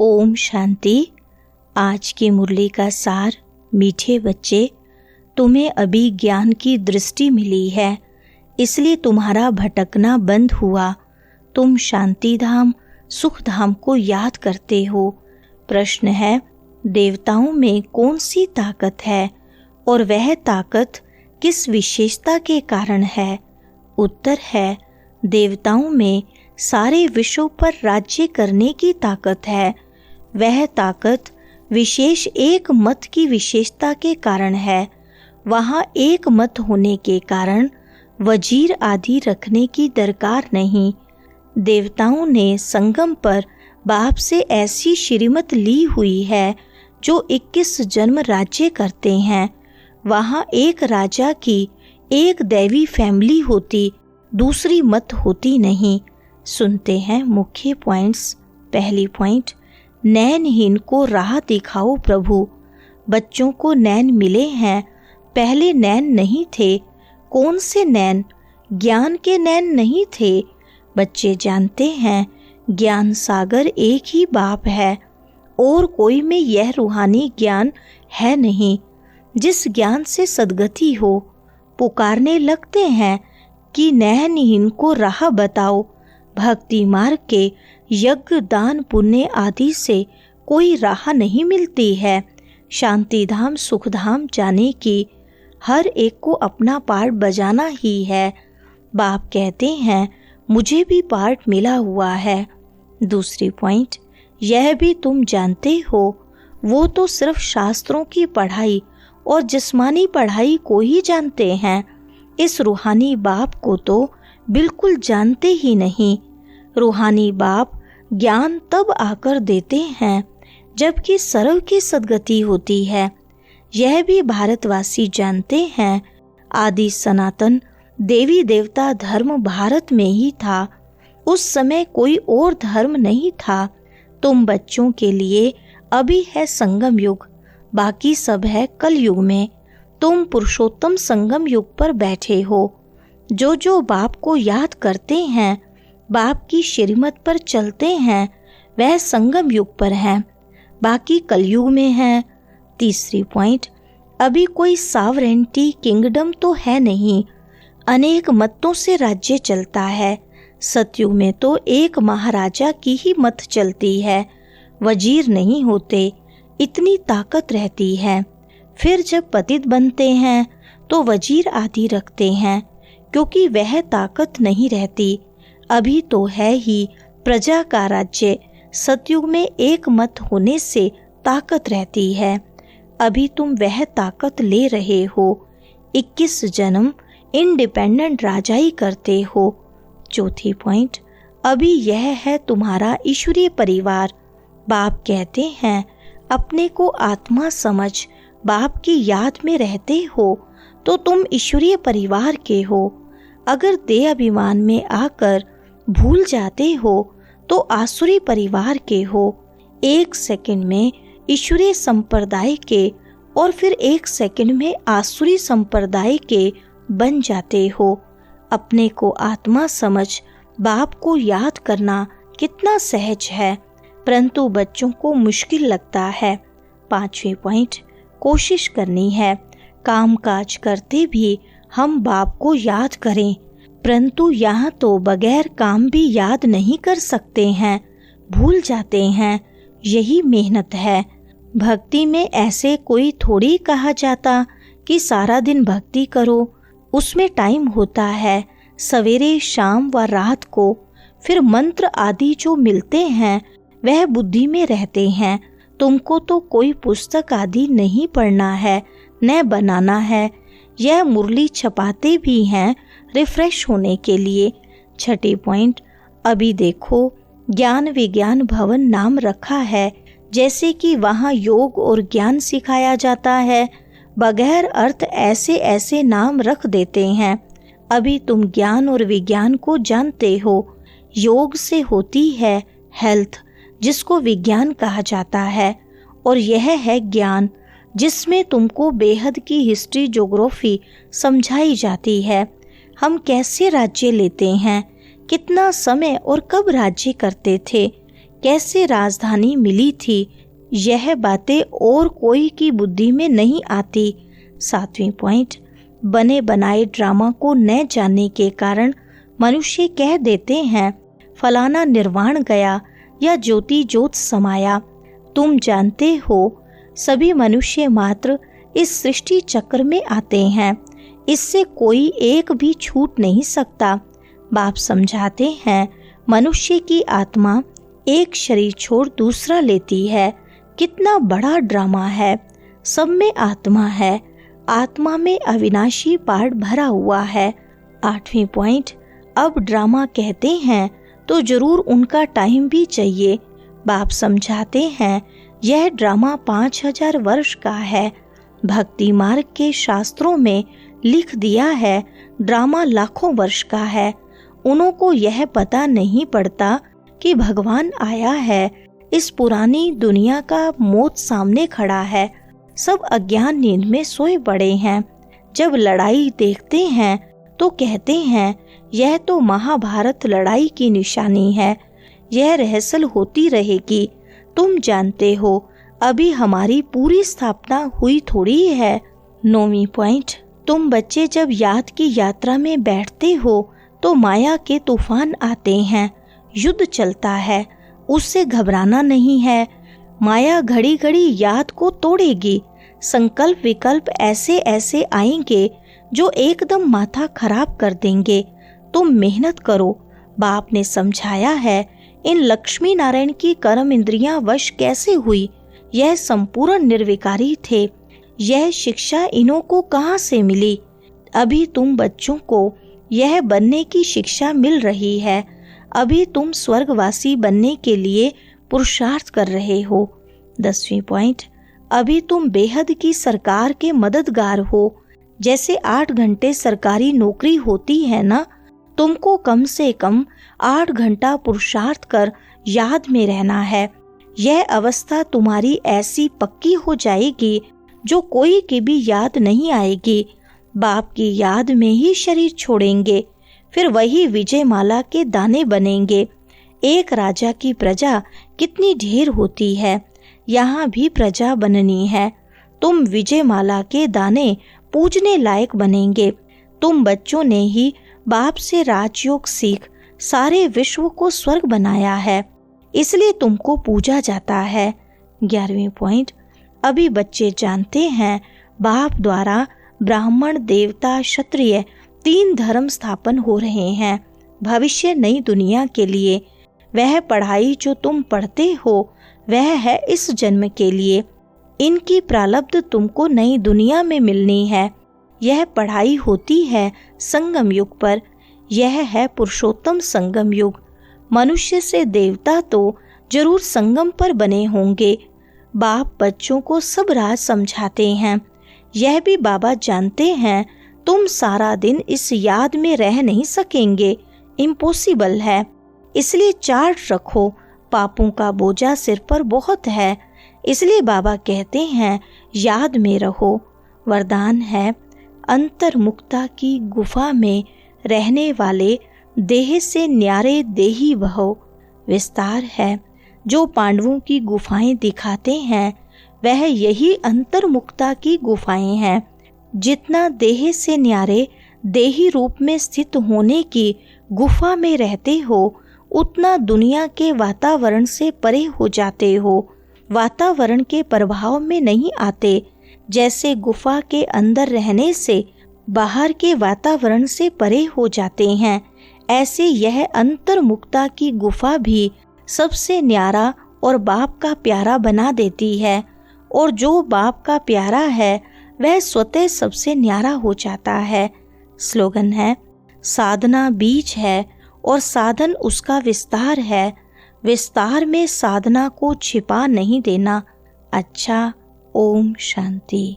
ओम शांति। आज की मुरली का सार। मीठे बच्चे, तुम्हें अभी ज्ञान की दृष्टि मिली है, इसलिए तुम्हारा भटकना बंद हुआ। तुम शांति धाम, सुख धाम को याद करते हो। प्रश्न है, देवताओं में कौन सी ताकत है और वह ताकत किस विशेषता के कारण है? उत्तर है, देवताओं में सारे विश्व पर राज्य करने की ताकत है। वह ताकत विशेष एक मत की विशेषता के कारण है। वहाँ एक मत होने के कारण वजीर आदि रखने की दरकार नहीं। देवताओं ने संगम पर बाप से ऐसी श्रीमत ली हुई है जो 21 जन्म राज्य करते हैं। वहाँ एक राजा की एक दैवी फैमिली होती, दूसरी मत होती नहीं। सुनते हैं मुख्य पॉइंट्स। पहली पॉइंट, नैनहीन को राह दिखाओ प्रभु। बच्चों को नैन मिले हैं, पहले नैन नहीं थे। कौन से नैन? ज्ञान के नैन नहीं थे। बच्चे जानते हैं ज्ञान सागर एक ही बाप है और कोई में यह रूहानी ज्ञान है नहीं जिस ज्ञान से सद्गति हो। पुकारने लगते हैं कि नैनहीन को राह बताओ। भक्ति मार्ग के यज्ञ, दान, पुण्य आदि से कोई राह नहीं मिलती है। शांति धाम, सुख धाम जाने की हर एक को अपना पार्ट बजाना ही है। बाप कहते हैं मुझे भी पार्ट मिला हुआ है। दूसरी पॉइंट, यह भी तुम जानते हो, वो तो सिर्फ शास्त्रों की पढ़ाई और जिस्मानी पढ़ाई को ही जानते हैं। इस रूहानी बाप को तो बिल्कुल जानते ही नहीं। रूहानी बाप ज्ञान तब आकर देते हैं जबकि सर्व की सद्गति होती है। यह भी भारतवासी जानते हैं। आदि सनातन देवी देवता धर्म भारत में ही था। उस समय कोई और धर्म नहीं था। तुम बच्चों के लिए अभी है संगम युग, बाकी सब है कल युग में। तुम पुरुषोत्तम संगम युग पर बैठे हो। जो बाप को याद करते हैं, बाप की श्रीमत पर चलते हैं, वह संगम युग पर हैं, बाकी कलयुग में हैं। तीसरी पॉइंट, अभी कोई सावरेंटी किंगडम तो है नहीं। अनेक मतों से राज्य चलता है। सतयुग में तो एक महाराजा की ही मत चलती है, वजीर नहीं होते। इतनी ताकत रहती है। फिर जब पतित बनते हैं तो वजीर आदि रखते हैं, क्योंकि वह ताकत नहीं रहती। अभी तो है ही प्रजा का राज्य। सतयुग में एक मत होने से ताकत रहती है। अभी तुम वह ताकत ले रहे हो। 21 जन्म इंडिपेंडेंट राजाई करते हो। चौथी पॉइंट, अभी यह है तुम्हारा ईश्वरीय परिवार। बाप कहते हैं अपने को आत्मा समझ बाप की याद में रहते हो तो तुम ईश्वरीय परिवार के हो। अगर देह अभिमान में आकर भूल जाते हो तो आसुरी परिवार के हो। 1 सेकंड में ईश्वरीय संप्रदाय के और फिर 1 सेकंड में आसुरी संप्रदाय के बन जाते हो। अपने को आत्मा समझ बाप को याद करना कितना सहज है, परंतु बच्चों को मुश्किल लगता है। 5वें पॉइंट, कोशिश करनी है काम काज करते भी हम बाप को याद करें, परंतु यहाँ तो बगैर काम भी याद नहीं कर सकते हैं, भूल जाते हैं। यही मेहनत है। भक्ति में ऐसे कोई थोड़ी कहा जाता कि सारा दिन भक्ति करो। उसमें टाइम होता है, सवेरे, शाम व रात को। फिर मंत्र आदि जो मिलते हैं वह बुद्धि में रहते हैं। तुमको तो कोई पुस्तक आदि नहीं पढ़ना है, न बनाना है। यह मुरली छपाते भी हैं रिफ्रेश होने के लिए। 6 पॉइंट, अभी देखो ज्ञान विज्ञान भवन नाम रखा है, जैसे कि वहाँ योग और ज्ञान सिखाया जाता है। बगैर अर्थ ऐसे ऐसे नाम रख देते हैं। अभी तुम ज्ञान और विज्ञान को जानते हो। योग से होती है हेल्थ, जिसको विज्ञान कहा जाता है, और यह है ज्ञान, जिसमें तुमको बेहद की हिस्ट्री, ज्योग्राफी समझाई जाती है। हम कैसे राज्य लेते हैं, कितना समय और कब राज्य करते थे, कैसे राजधानी मिली थी, यह बातें और कोई की बुद्धि में नहीं आती। 7वां पॉइंट, बने बनाए ड्रामा को न जानने के कारण मनुष्य कह देते हैं फलाना निर्वाण गया या ज्योति ज्योत समाया। तुम जानते हो सभी मनुष्य मात्र इस सृष्टि चक्र में आते हैं, इससे कोई एक भी छूट नहीं सकता। बाप समझाते हैं मनुष्य की आत्मा एक शरीर छोड़ दूसरा लेती है। कितना बड़ा ड्रामा है। सब में आत्मा है, आत्मा में अविनाशी पार्ट भरा हुआ है। 8वां पॉइंट, अब ड्रामा कहते हैं तो जरूर उनका टाइम भी चाहिए। बाप समझाते हैं यह ड्रामा 5000 वर्ष का है। भक्ति मार्ग के शास्त्रों में लिख दिया है ड्रामा लाखों वर्ष का है। उन्हों को यह पता नहीं पड़ता कि भगवान आया है। इस पुरानी दुनिया का मौत सामने खड़ा है। सब अज्ञान नींद में सोए पड़े हैं। जब लड़ाई देखते हैं तो कहते हैं यह तो महाभारत लड़ाई की निशानी है, यह रहसल होती रहेगी। तुम जानते हो अभी हमारी पूरी स्थापना हुई थोड़ी है। 9वां पॉइंट, तुम बच्चे जब याद की यात्रा में बैठते हो तो माया के तूफान आते हैं, युद्ध चलता है, उससे घबराना नहीं है। माया घड़ी घड़ी याद को तोड़ेगी। संकल्प विकल्प ऐसे ऐसे आएंगे जो एकदम माथा खराब कर देंगे। तुम मेहनत करो। बाप ने समझाया है इन लक्ष्मी नारायण की कर्म इंद्रियां वश कैसे हुई। यह संपूर्ण निर्विकारी थे। यह शिक्षा इन्हों को कहाँ से मिली। अभी तुम बच्चों को यह बनने की शिक्षा मिल रही है। अभी तुम स्वर्गवासी बनने के लिए पुरुषार्थ कर रहे हो। 10वां पॉइंट, अभी तुम बेहद की सरकार के मददगार हो। जैसे 8 घंटे सरकारी नौकरी होती है ना, तुमको कम से कम 8 घंटा पुरुषार्थ कर याद में रहना है। यह अवस्था तुम्हारी ऐसी पक्की हो जाएगी जो कोई की भी याद नहीं आएगी। बाप की याद में ही शरीर छोड़ेंगे, फिर वही विजय माला के दाने बनेंगे। एक राजा की प्रजा कितनी ढेर होती है, यहाँ भी प्रजा बननी है। तुम विजय माला के दाने पूजने लायक बनेंगे। तुम बच्चों ने ही बाप से राजयोग सीख सारे विश्व को स्वर्ग बनाया है, इसलिए तुमको पूजा जाता है। 11वां पॉइंट, अभी बच्चे जानते हैं बाप द्वारा ब्राह्मण देवता क्षत्रिय 3 धर्म स्थापन हो रहे हैं भविष्य नई दुनिया के लिए। वह पढ़ाई जो तुम पढ़ते हो वह है इस जन्म के लिए। इनकी प्रारब्ध तुमको नई दुनिया में मिलनी है। यह पढ़ाई होती है संगम युग पर। यह है पुरुषोत्तम संगम युग। मनुष्य से देवता तो जरूर संगम पर बने होंगे। बाप बच्चों को सब राज समझाते हैं। यह भी बाबा जानते हैं तुम सारा दिन इस याद में रह नहीं सकेंगे, इम्पॉसिबल है। इसलिए चार्ट रखो, पापों का बोझा सिर पर बहुत है। इसलिए बाबा कहते हैं याद में रहो। वरदान है अंतर्मुक्ता की गुफा में रहने वाले देह से न्यारे देही बहो। विस्तार है जो पांडवों की गुफाएं दिखाते हैं वह यही अंतर्मुक्ता की गुफाएं हैं। जितना देह से न्यारे देही रूप में स्थित होने की गुफा में रहते हो उतना दुनिया के वातावरण से परे हो जाते हो। वातावरण के प्रभाव में नहीं आते। जैसे गुफा के अंदर रहने से बाहर के वातावरण से परे हो जाते हैं, ऐसे यह अंतर्मुक्ता की गुफा भी सबसे न्यारा और बाप का प्यारा बना देती है। और जो बाप का प्यारा है वह स्वतः सबसे न्यारा हो जाता है। स्लोगन है साधना बीज है और साधन उसका विस्तार है। विस्तार में साधना को छिपा नहीं देना। अच्छा, ओम शांति।